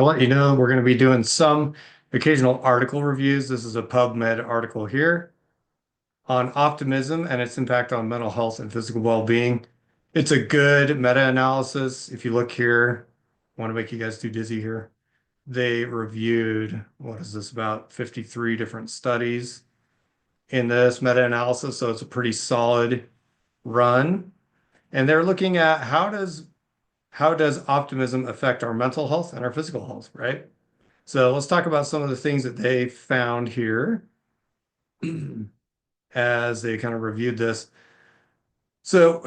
I'll let you know we're going to be doing some occasional article reviews. This is a PubMed article here on optimism and its impact on mental health and physical well-being. It's a good meta-analysis. If you look here, I want to make you guys too dizzy here. They reviewed, what is this, about 53 different studies in this meta-analysis, so it's a pretty solid run. And they're looking at how does optimism affect our mental health and our physical health, right? So let's talk about some of the things that they found here as they kind of reviewed this. So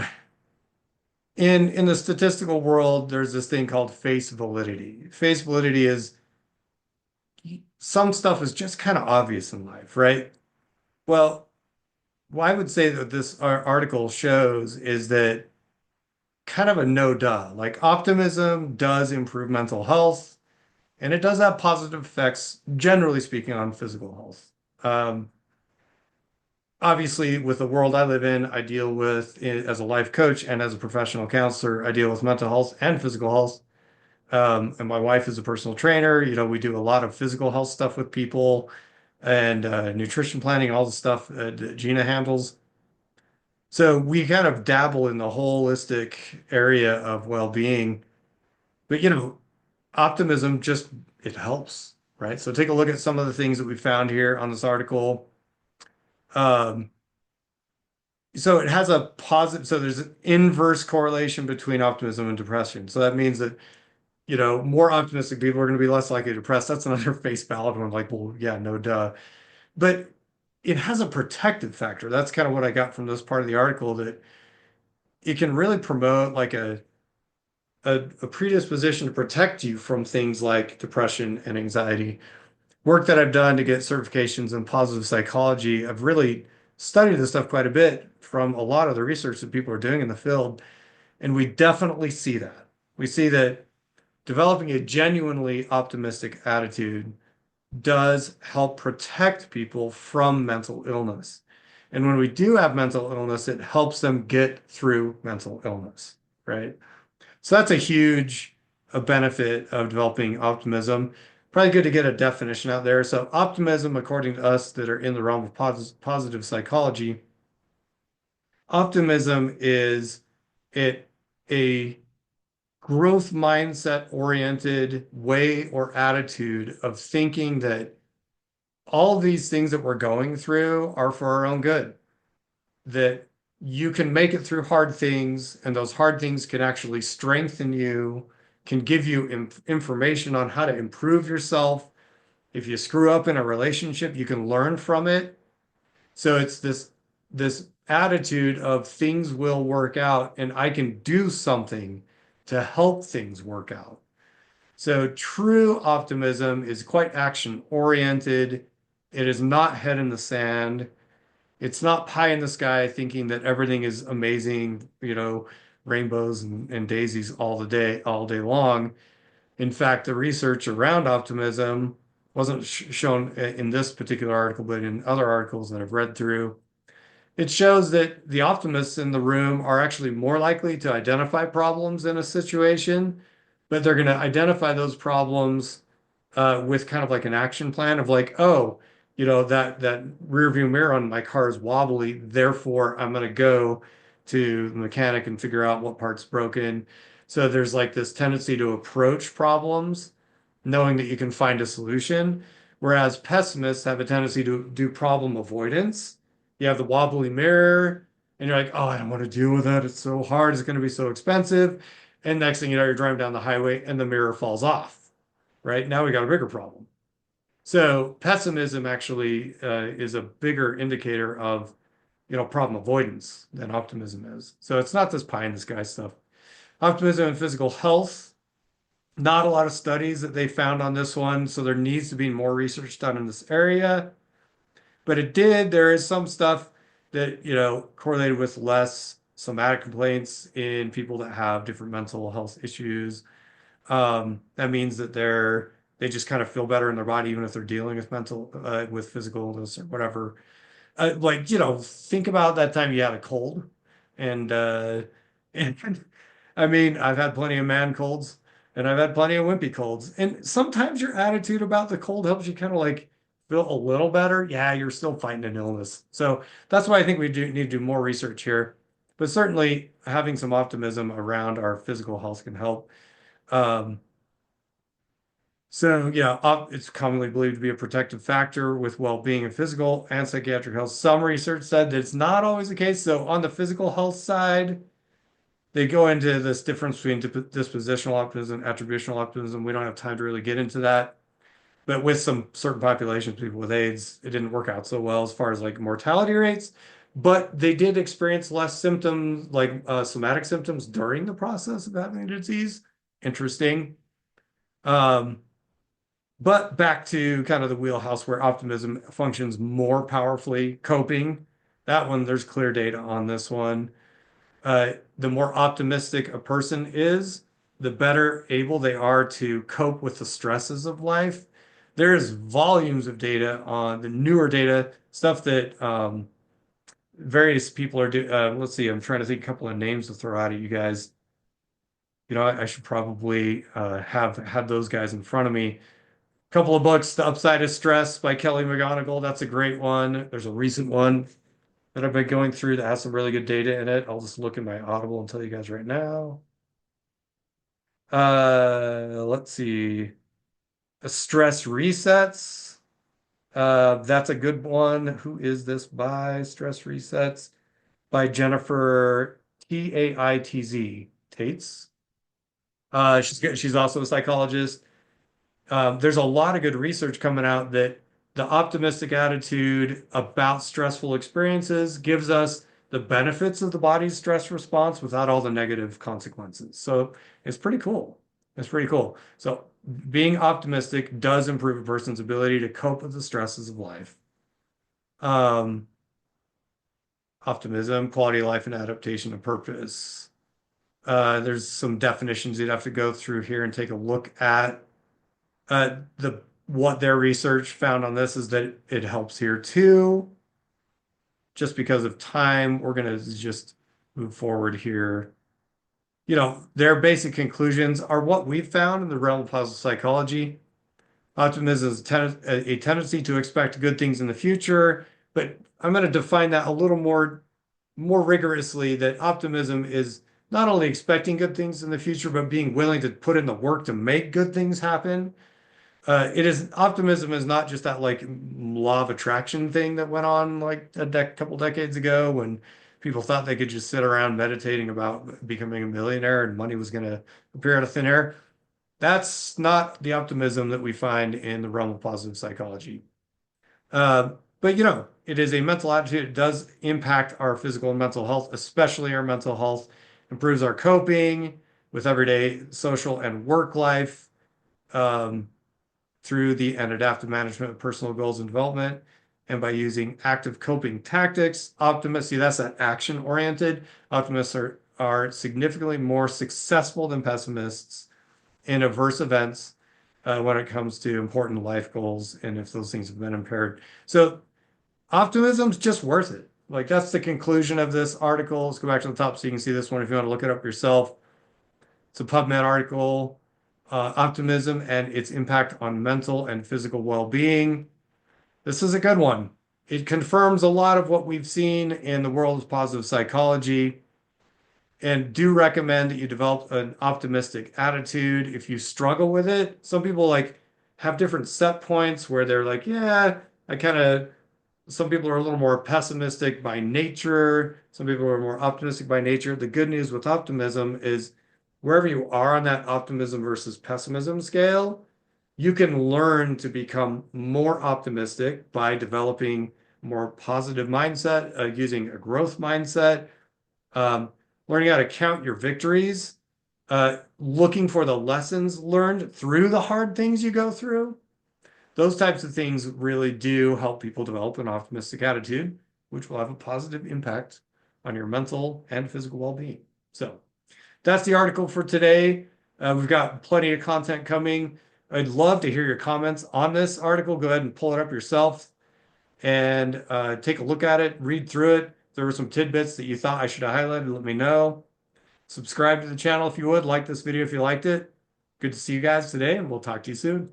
in the statistical world, there's this thing called face validity. Face validity is some stuff is just kind of obvious in life, right? Well, what I would say that this article shows is that kind of a no duh. Like optimism does improve mental health, and it does have positive effects, generally speaking, on physical health. Obviously, with the world I live in, I deal with, as a life coach and as a professional counselor, I deal with mental health and physical health. And my wife is a personal trainer. We do a lot of physical health stuff with people and nutrition planning, all the stuff that Gina handles. So we kind of dabble in the holistic area of well-being. But, optimism just, it helps, right? So take a look at some of the things that we found here on this article. Um, So it has a positive, so there's an inverse correlation between optimism and depression. So that means that, more optimistic people are going to be less likely to be depressed. That's another face valid one. Like, well, yeah, no duh. But it has a protective factor. That's kind of what I got from this part of the article, that it can really promote like a predisposition to protect you from things like depression and anxiety. Work that I've done to get certifications in positive psychology, I've really studied this stuff quite a bit from a lot of the research that people are doing in the field. And we definitely see that. We see that developing a genuinely optimistic attitude does help protect people from mental illness. And when we do have mental illness, it helps them get through mental illness, right? So that's a huge benefit of developing optimism. Probably good to get a definition out there. So optimism, according to us that are in the realm of positive psychology, optimism is it a growth mindset oriented way or attitude of thinking that all these things that we're going through are for our own good, that you can make it through hard things, and those hard things can actually strengthen you, can give you information on how to improve yourself. If you screw up in a relationship, you can learn from it. So it's this attitude of things will work out and I can do something to help things work out. So true optimism is quite action oriented. It is not head in the sand. It's not pie in the sky thinking that everything is amazing, rainbows and daisies all day long. In fact, the research around optimism wasn't shown in this particular article, but in other articles that I've read through. It shows that the optimists in the room are actually more likely to identify problems in a situation, but they're going to identify those problems with kind of like an action plan of like, oh, that rear view mirror on my car is wobbly, therefore I'm going to go to the mechanic and figure out what part's broken. So there's like this tendency to approach problems knowing that you can find a solution, whereas pessimists have a tendency to do problem avoidance. You have the wobbly mirror, and you're like, oh, I don't want to deal with that. It's so hard. It's going to be so expensive. And next thing you know, you're driving down the highway and the mirror falls off, right? Now we got a bigger problem. So pessimism actually is a bigger indicator of, problem avoidance than optimism is. So it's not this pie in the sky stuff. Optimism and physical health, not a lot of studies that they found on this one. So there needs to be more research done in this area. But there is some stuff that, correlated with less somatic complaints in people that have different mental health issues. That means that they just kind of feel better in their body, even if they're dealing with with physical illness or whatever. Like, think about that time you had a cold, and and I mean, I've had plenty of man colds. And I've had plenty of wimpy colds. And sometimes your attitude about the cold helps you kind of like feel a little better. Yeah, you're still fighting an illness. So that's why I think we do need to do more research here. But certainly having some optimism around our physical health can help. Um, so yeah, it's commonly believed to be a protective factor with well-being and physical and psychiatric health. Some research said that it's not always the case. So on the physical health side, they go into this difference between dispositional optimism, attributional optimism. We don't have time to really get into that. But with some certain populations, people with AIDS, it didn't work out so well as far as like mortality rates. But they did experience less symptoms, like somatic symptoms during the process of having the disease. Interesting. Um, but back to kind of the wheelhouse where optimism functions more powerfully, coping. That one, there's clear data on this one. The more optimistic a person is, the better able they are to cope with the stresses of life. There's volumes of data on the newer data, stuff that various people are doing. Let's see, I'm trying to think a couple of names to throw out at you guys. I should probably have had those guys in front of me. A couple of books, The Upside of Stress by Kelly McGonigal. That's a great one. There's a recent one that I've been going through that has some really good data in it. I'll just look in my Audible and tell you guys right now. Let's see. Stress Resets. That's a good one. Who is this by? Stress Resets by Jennifer Taitz. Tates. She's also a psychologist. There's a lot of good research coming out that the optimistic attitude about stressful experiences gives us the benefits of the body's stress response without all the negative consequences. So it's pretty cool. It's pretty cool. So being optimistic does improve a person's ability to cope with the stresses of life. Um, Optimism, quality of life, and adaptation of purpose. There's some definitions you'd have to go through here and take a look at. The what their research found on this is that it helps here too. Just because of time, we're going to just move forward here. Their basic conclusions are what we've found in the realm of positive psychology. Optimism is a tendency to expect good things in the future, but I'm going to define that a little more rigorously, that optimism is not only expecting good things in the future, but being willing to put in the work to make good things happen. It is optimism is not just that like law of attraction thing that went on like couple decades ago when people thought they could just sit around meditating about becoming a millionaire and money was going to appear out of thin air. That's not the optimism that we find in the realm of positive psychology. But it is a mental attitude. It does impact our physical and mental health, especially our mental health, improves our coping with everyday social and work life. Um, through the and adaptive management of personal goals and development, and by using active coping tactics. Optimists, see, that's that action oriented. Optimists are significantly more successful than pessimists in adverse events when it comes to important life goals and if those things have been impaired. So optimism's just worth it. Like that's the conclusion of this article. Let's go back to the top so you can see this one if you want to look it up yourself. It's a PubMed article, Optimism and its impact on mental and physical well-being. This is a good one. It confirms a lot of what we've seen in the world of positive psychology, and do recommend that you develop an optimistic attitude if you struggle with it. Some people like have different set points where they're like, yeah, I kind of some people are a little more pessimistic by nature. Some people are more optimistic by nature. The good news with optimism is wherever you are on that optimism versus pessimism scale, you can learn to become more optimistic by developing more positive mindset, using a growth mindset, um, learning how to count your victories, looking for the lessons learned through the hard things you go through. Those types of things really do help people develop an optimistic attitude, which will have a positive impact on your mental and physical well-being. So that's the article for today. We've got plenty of content coming. I'd love to hear your comments on this article. Go ahead and pull it up yourself and take a look at it, read through it. If there were some tidbits that you thought I should have highlighted, let me know. Subscribe to the channel if you would. Like this video if you liked it. Good to see you guys today, and we'll talk to you soon.